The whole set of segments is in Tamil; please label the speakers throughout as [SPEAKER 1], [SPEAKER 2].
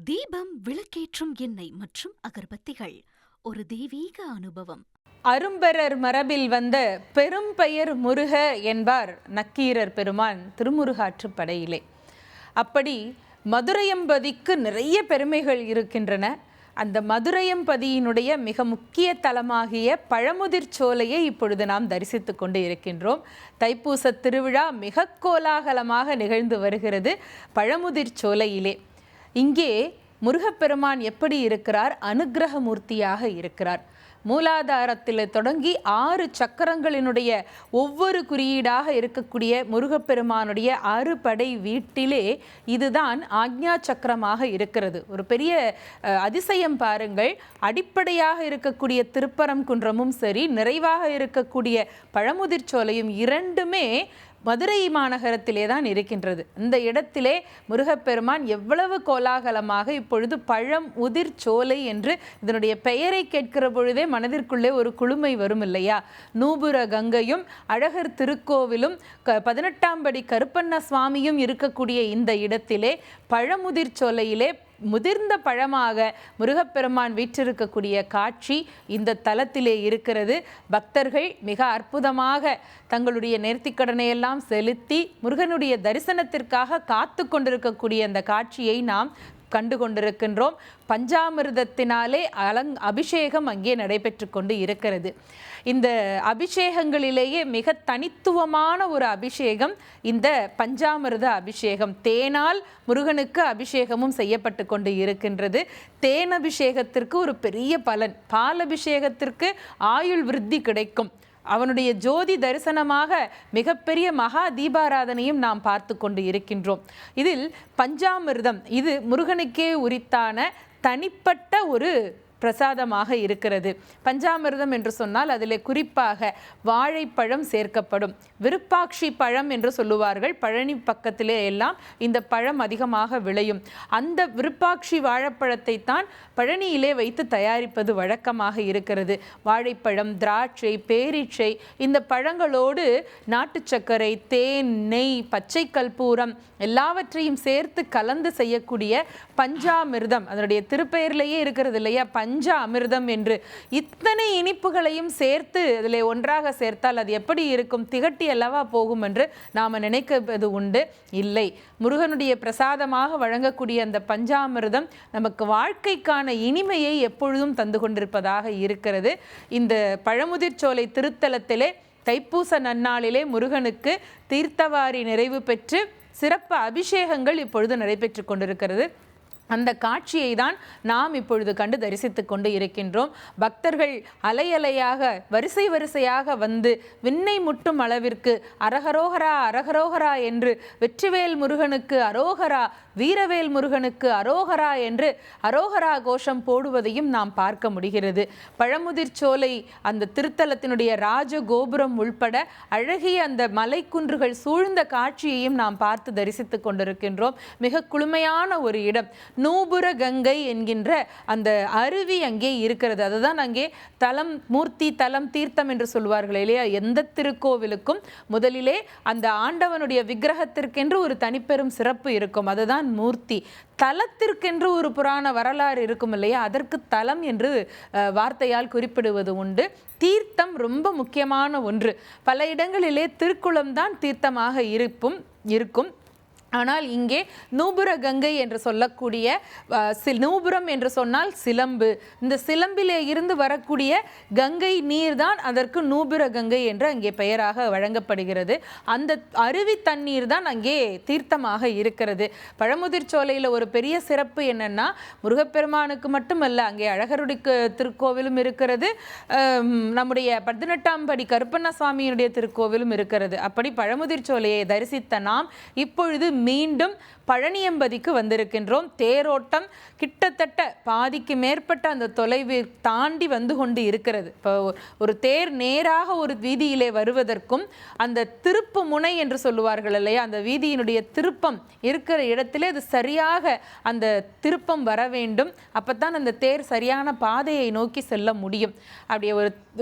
[SPEAKER 1] தீபம், விளக்கேற்றும் எண்ணெய் மற்றும் அகர்பத்திகள் ஒரு தெய்வீக அனுபவம்.
[SPEAKER 2] அரும்பரர் மரபில் வந்த பெரும்பெயர் முருக என்பார் நக்கீரர் பெருமான் திருமுருகாற்றுப்படையிலே. அப்படி மதுரையம்பதிக்கு நிறைய பெருமைகள் இருக்கின்றன. அந்த மதுரையம்பதியினுடைய மிக முக்கிய தலமாகிய பழமுதிர் சோலையை இப்பொழுது நாம் தரிசித்து கொண்டு இருக்கின்றோம். தைப்பூச திருவிழா மிக கோலாகலமாக நிகழ்ந்து வருகிறது பழமுதிர் சோலையிலே. இங்கே முருகப்பெருமான் எப்படி இருக்கிறார்? அனுக்கிரகமூர்த்தியாக இருக்கிறார். மூலாதாரத்தில் தொடங்கி 6 சக்கரங்களினுடைய ஒவ்வொரு குறியீடாக இருக்கக்கூடிய முருகப்பெருமானுடைய 6 படை வீட்டிலே இதுதான் ஆக்ஞா சக்கரமாக இருக்கிறது. ஒரு பெரிய அதிசயம் பாருங்கள். அடிப்படையாக இருக்கக்கூடிய திருப்பரங்குன்றமும் சரி, நிறைவாக இருக்கக்கூடிய பழமுதிர் சோலையும் இரண்டுமே மதுரை மாநகரத்திலே தான் இருக்கின்றது. இந்த இடத்திலே முருகப்பெருமான் எவ்வளவு கோலாகலமாக இப்பொழுது பழமுதிர் சோலை என்று இதனுடைய பெயரை கேட்கிற பொழுதே மனதிற்குள்ளே ஒரு குளுமை வரும் இல்லையா? நூபுர கங்கையும் அழகர் திருக்கோவிலும் 18ஆம் படி கருப்பண்ண சுவாமியும் இருக்கக்கூடிய இந்த இடத்திலே பழமுதிர் சோலையிலே முதிர்ந்த பழமாக முருகப்பெருமான் வீற்றிருக்கக்கூடிய காட்சி இந்த தலத்திலே இருக்கிறது. பக்தர்கள் மிக அற்புதமாக தங்களுடைய நேர்த்திக்கடனை எல்லாம் செலுத்தி முருகனுடைய தரிசனத்திற்காக காத்து கொண்டிருக்கக்கூடிய அந்த காட்சியை நாம் கண்டு கொண்டிருக்கின்றோம். பஞ்சாமிர்தத்தினாலே அபிஷேகம் அங்கே நடைபெற்று கொண்டு இருக்கிறது. இந்த அபிஷேகங்களிலேயே மிக தனித்துவமான ஒரு அபிஷேகம் இந்த பஞ்சாமிர்த அபிஷேகம். தேனால் முருகனுக்கு அபிஷேகமும் செய்யப்பட்டு கொண்டு இருக்கின்றது. தேன் அபிஷேகத்திற்கு ஒரு பெரிய பலன், பால் அபிஷேகத்திற்கு ஆயுள் விருத்தி கிடைக்கும். அவனுடைய ஜோதி தரிசனமாக மிகப்பெரிய மகா தீபாராதனையும் நாம் பார்த்து கொண்டு இருக்கின்றோம். இதில் பஞ்சாமிர்தம் இது முருகனுக்கே உரித்தான தனிப்பட்ட ஒரு பிரசாதமாக இருக்கிறது. பஞ்சாமிர்தம் என்று சொன்னால் அதிலே குறிப்பாக வாழைப்பழம் சேர்க்கப்படும். விருப்பாட்சி பழம் என்று சொல்லுவார்கள். பழனி பக்கத்திலே எல்லாம் இந்த பழம் அதிகமாக விளையும். அந்த விருப்பாட்சி வாழைப்பழத்தை தான் பழனியிலே வைத்து தயாரிப்பது வழக்கமாக இருக்கிறது. வாழைப்பழம், திராட்சை, பேரீட்சை இந்த பழங்களோடு நாட்டு சர்க்கரை, தேன், நெய், பச்சை கற்பூரம் எல்லாவற்றையும் சேர்த்து கலந்து செய்யக்கூடிய பஞ்சாமிர்தம், அதனுடைய திருப்பெயர்லேயே இருக்கிறது இல்லையா, பஞ்சா அமிர்தம் என்று. இத்தனை இனிப்புகளையும் சேர்த்து அதில் ஒன்றாக சேர்த்தால் அது எப்படி இருக்கும்? திகட்டி அல்லவா போகும் என்று நாம் நினைக்கிறது உண்டு. இல்லை, முருகனுடைய பிரசாதமாக வழங்கக்கூடிய அந்த பஞ்சாமிர்தம் நமக்கு வாழ்க்கைக்கான இனிமையை எப்பொழுதும் தந்து கொண்டிருப்பதாக இருக்கிறது. இந்த பழமுதிர் சோலை திருத்தலத்திலே தைப்பூச நன்னாளிலே முருகனுக்கு தீர்த்தவாரி நிறைவு பெற்று சிறப்பு அபிஷேகங்கள் இப்பொழுது நடைபெற்று கொண்டிருக்கிறது. அந்த காட்சியை தான் நாம் இப்பொழுது கண்டு தரிசித்து கொண்டு இருக்கின்றோம். பக்தர்கள் அலையலையாக வரிசை வரிசையாக வந்து விண்ணை முட்டும் அளவிற்கு அரகரோகரா அரகரோகரா என்று வெற்றிவேல் முருகனுக்கு அரோகரா, வீரவேல் முருகனுக்கு அரோகரா என்று அரோகரா கோஷம் போடுவதையும் நாம் பார்க்க முடிகிறது. பழமுதிர் சோலை அந்த திருத்தலத்தினுடைய ராஜகோபுரம் உள்பட அழகிய அந்த மலைக்குன்றுகள் சூழ்ந்த காட்சியையும் நாம் பார்த்து தரிசித்து கொண்டிருக்கின்றோம். மிக குளுமையான ஒரு இடம். நூபுர கங்கை என்கின்ற அந்த அருவி அங்கே இருக்கிறது. அதுதான் அங்கே தலம், மூர்த்தி, தலம், தீர்த்தம் என்று சொல்வார்கள் இல்லையா? எந்த திருக்கோவிலுக்கும் முதலிலே அந்த ஆண்டவனுடைய விக்கிரகத்திற்கென்று ஒரு தனிப்பெரும் சிறப்பு இருக்கும். அதுதான் மூர்த்தி. தலத்திற்கென்று ஒரு புராண வரலாறு இருக்கும் இல்லையா? அதற்கு தலம் என்று வார்த்தையால் குறிப்பிடுவது உண்டு. தீர்த்தம் ரொம்ப முக்கியமான ஒன்று. பல இடங்களிலே திருக்குளம்தான் தீர்த்தமாக இருக்கும். ஆனால் இங்கே நூபுர கங்கை என்று சொல்லக்கூடிய நூபுரம் என்று சொன்னால் சிலம்பு. இந்த சிலம்பிலே இருந்து வரக்கூடிய கங்கை நீர் தான் அதற்கு நூபுர கங்கை என்று அங்கே பெயராக வழங்கப்படுகிறது. அந்த அருவி தண்ணீர் தான் அங்கே தீர்த்தமாக இருக்கிறது. பழமுதிர் சோலையில் ஒரு பெரிய சிறப்பு என்னன்னா, முருகப்பெருமானுக்கு மட்டுமல்ல, அங்கே அழகருடைய திருக்கோவிலும் இருக்கிறது, நம்முடைய 18ஆம் படி கருப்பண்ண சுவாமியினுடைய திருக்கோவிலும் இருக்கிறது. அப்படி பழமுதிர் சோலையை தரிசித்த நாம் இப்பொழுது மீண்டும் பழனியம்பதிக்கு வந்திருக்கின்றோம். தேரோட்டம் கிட்டத்தட்ட பாதிக்கு மேற்பட்ட அந்த தொலைவை தாண்டி வந்து கொண்டு இருக்கிறது. இப்போ ஒரு தேர் நேராக ஒரு வீதியிலே வருவதற்கும் அந்த திருப்பு முனை என்று சொல்லுவார்கள் இல்லையா, அந்த வீதியினுடைய திருப்பம் இருக்கிற இடத்திலே அது சரியாக அந்த திருப்பம் வர வேண்டும். அப்போத்தான் அந்த தேர் சரியான பாதையை நோக்கி செல்ல முடியும். அப்படியே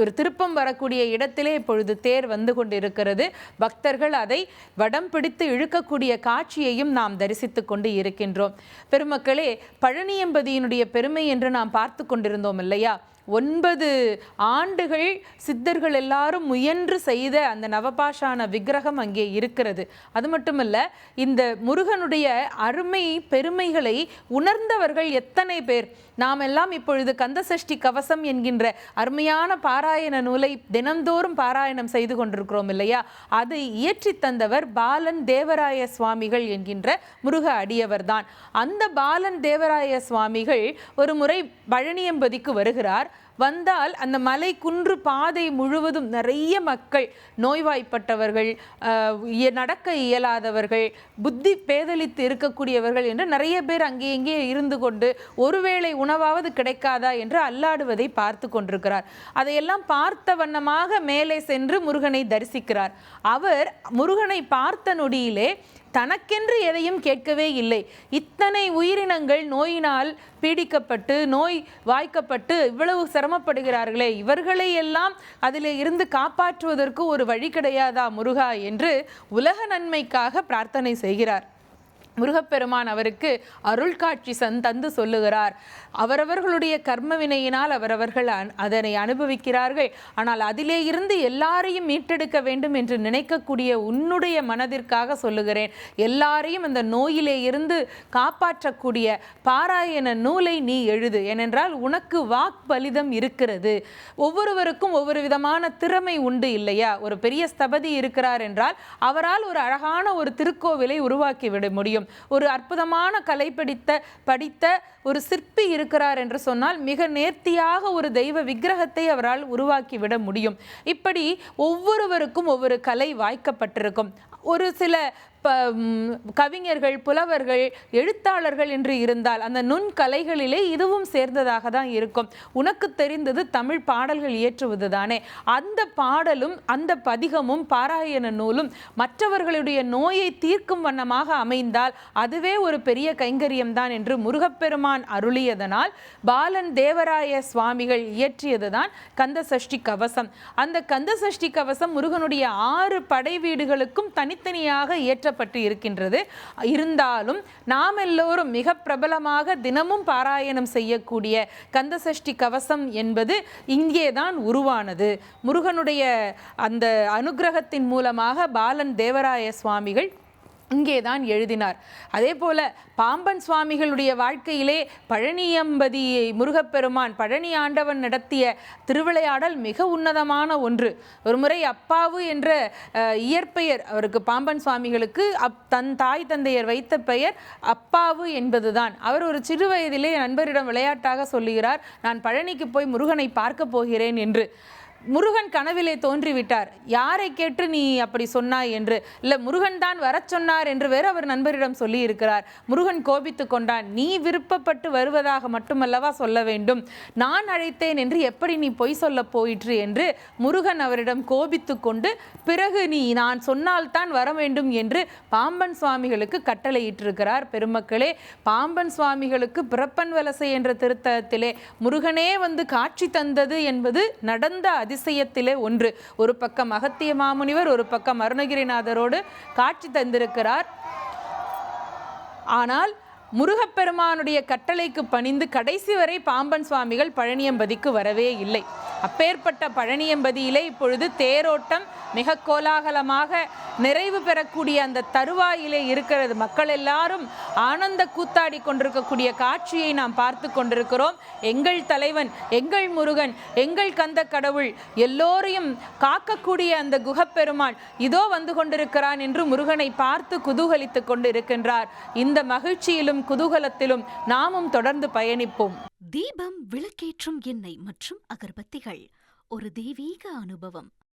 [SPEAKER 2] ஒரு திருப்பம் வரக்கூடிய இடத்திலே இப்பொழுது தேர் வந்து கொண்டு இருக்கிறது. பக்தர்கள் அதை வடம் பிடித்து இழுக்கக்கூடிய காட்சியையும் நாம் தரிசித்து கொண்டு இருக்கின்றோம். பெருமக்களே, பழனியம்பதியினுடைய பெருமை என்று நாம் பார்த்து கொண்டிருந்தோம் இல்லையா? 9 ஆண்டுகள் சித்தர்கள் எல்லாரும் முயன்று செய்த அந்த நவபாஷான விக்கிரகம் அங்கே இருக்கிறது. அது மட்டுமல்ல, இந்த முருகனுடைய அருமை பெருமைகளை உணர்ந்தவர்கள் எத்தனை பேர்! நாம் எல்லாம் இப்பொழுது கந்தசஷ்டி கவசம் என்கின்ற அருமையான பாராயண நூலை தினந்தோறும் பாராயணம் செய்து கொண்டிருக்கிறோம் இல்லையா? அதை இயற்றி தந்தவர் பாலன் தேவராய சுவாமிகள் என்கின்ற முருக அடியவர் தான். அந்த பாலன் தேவராய சுவாமிகள் ஒரு முறை பழனியம்பதிக்கு வருகிறார். வந்தால் அந்த மலை குன்று பாதை முழுவதும் நிறைய மக்கள், நோய்வாய்ப்பட்டவர்கள், நடக்க இயலாதவர்கள், புத்தி பேதலித்து இருக்கக்கூடியவர்கள் என்று நிறைய பேர் அங்கே இங்கே இருந்து கொண்டு ஒருவேளை உணவாவது கிடைக்காதா என்று அல்லாடுவதை பார்த்து கொண்டிருக்கிறார். அதையெல்லாம் பார்த்த வண்ணமாக மேலே சென்று முருகனை தரிசிக்கிறார். அவர் முருகனை பார்த்த நொடியிலே தனக்கென்று எதையும் கேட்கவே இல்லை. இத்தனை உயிரினங்கள் நோயினால் பீடிக்கப்பட்டு நோய் வாய்க்கப்பட்டு இவ்வளவு சிரமப்படுகிறார்களே, இவர்களை எல்லாம் அதில் இருந்து காப்பாற்றுவதற்கு ஒரு வழி கிடையாதா முருகா என்று உலக நன்மைக்காக பிரார்த்தனை செய்கிறார். முருகப்பெருமான் அவருக்கு அருள் காட்சி தந்து சொல்லுகிறார், அவரவர்களுடைய கர்ம வினையினால் அவரவர்கள் அதனை அனுபவிக்கிறார்கள். ஆனால் அதிலே இருந்து எல்லாரையும் மீட்டெடுக்க வேண்டும் என்று நினைக்கக்கூடிய உன்னுடைய மனதிற்காக சொல்லுகிறேன். எல்லாரையும் அந்த நோயிலே இருந்து காப்பாற்றக்கூடிய பாராயண நூலை நீ எழுது. ஏனென்றால் உனக்கு வாக்பலிதம் இருக்கிறது. ஒவ்வொருவருக்கும் ஒவ்வொரு விதமான திறமை உண்டு இல்லையா? ஒரு பெரிய ஸ்தபதி இருக்கிறார் என்றால் அவரால் ஒரு அழகான ஒரு திருக்கோவிலை உருவாக்கிவிட முடியும். ஒரு அற்புதமான கலை படித்த ஒரு சிற்பி இருக்கிறார் என்று சொன்னால் மிக நேர்த்தியாக ஒரு தெய்வ விக்கிரகத்தை அவரால் உருவாக்கிவிட முடியும். இப்படி ஒவ்வொருவருக்கும் ஒவ்வொரு கலை வாய்க்கப்பட்டிருக்கும். ஒரு சில கவிஞர்கள், புலவர்கள், எழுத்தாளர்கள் என்று இருந்தால் அந்த நுண்கலைகளிலே இதுவும் சேர்ந்ததாக தான் இருக்கும். உனக்கு தெரிந்தது தமிழ் பாடல்கள் இயற்றுவது தானே. அந்த பாடலும் அந்த பதிகமும் பாராயண நூலும் மற்றவர்களுடைய நோயை தீர்க்கும் வண்ணமாக அமைந்தால் அதுவே ஒரு பெரிய கைங்கரியம் தான் என்று முருகப்பெருமான் அருளியதனால் பாலன் தேவராய சுவாமிகள் இயற்றியதுதான் கந்தசஷ்டி கவசம். அந்த கந்தசஷ்டி கவசம் முருகனுடைய 6 படை வீடுகளுக்கும் தனித்தனியாக இயற்ற பட்டு இருக்கின்றது. இருந்தாலும் நாம் எல்லோரும் மிக பிரபலமாக தினமும் பாராயணம் செய்யக்கூடிய கந்தசஷ்டி கவசம் என்பது இங்கேதான் உருவானது. முருகனுடைய அந்த அனுகிரகத்தின் மூலமாக பாலன் தேவராய சுவாமிகள் இங்கேதான் எழுதினார். அதே போல பாம்பன் சுவாமிகளுடைய வாழ்க்கையிலே பழனியம்பதி முருகப்பெருமான் பழனி ஆண்டவன் நடத்திய திருவிளையாடல் மிக உன்னதமான ஒன்று. ஒரு முறை அப்பாவு என்ற இயற்பெயர் அவருக்கு, பாம்பன் சுவாமிகளுக்கு தன் தாய் தந்தையர் வைத்த பெயர் அப்பாவு என்பதுதான். அவர் ஒரு சிறு வயதிலே நண்பரிடம் விளையாட்டாக சொல்லுகிறார், நான் பழனிக்கு போய் முருகனை பார்க்க போகிறேன் என்று. முருகன் கனவிலே தோன்றிவிட்டார். யாரை கேட்டு நீ அப்படி சொன்னாய் என்று. இல்லை, முருகன் தான் வர சொன்னார் என்று வேறு அவர் நண்பரிடம் சொல்லி இருக்கிறார். முருகன் கோபித்து கொண்டான். நீ விருப்பப்பட்டு வருவதாக மட்டுமல்லவா சொல்ல வேண்டும், நான் அழைத்தேன் என்று எப்படி நீ பொய் சொல்ல போயிற்று என்று முருகன் அவரிடம் கோபித்து கொண்டு பிறகு நீ நான் சொன்னால்தான் வர வேண்டும் என்று பாம்பன் சுவாமிகளுக்கு கட்டளையிட்டிருக்கிறார். பெருமக்களே, பாம்பன் சுவாமிகளுக்கு பிறப்பன் வலசை என்ற திருத்தலத்திலே முருகனே வந்து காட்சி தந்தது என்பது நடந்த அதிசயத்திலே ஒன்று. ஒரு பக்கம் அகத்திய மாமுனிவர், ஒரு பக்கம் அருணகிரிநாதரோடு காட்சி தந்திருக்கிறார். ஆனால் முருகப்பெருமானுடைய கட்டளைக்கு பணிந்து கடைசி வரை பாம்பன் சுவாமிகள் பழனியம்பதிக்கு வரவே இல்லை. அப்பேற்பட்ட பழனியம்பதியிலே இப்பொழுது தேரோட்டம் மிக கோலாகலமாக நிறைவு பெறக்கூடிய அந்த தருவாயிலே இருக்கிறது. மக்கள் எல்லாரும் ஆனந்த கூத்தாடி கொண்டிருக்கக்கூடிய காட்சியை நாம் பார்த்து கொண்டிருக்கிறோம். எங்கள் தலைவன், எங்கள் முருகன், எங்கள் கந்த கடவுள், எல்லோரையும் காக்கக்கூடிய அந்த குகப்பெருமான் இதோ வந்து கொண்டிருக்கிறான் என்று முருகனை பார்த்து குதூகலித்து கொண்டு இருக்கின்றார். இந்த மகிழ்ச்சியிலும் குதூகலத்திலும் நாமும் தொடர்ந்து பயணிப்போம்.
[SPEAKER 1] தீபம், விளக்கேற்றும் எண்ணெய் மற்றும் அகர்பத்திகள் ஒரு தெய்வீக அனுபவம்.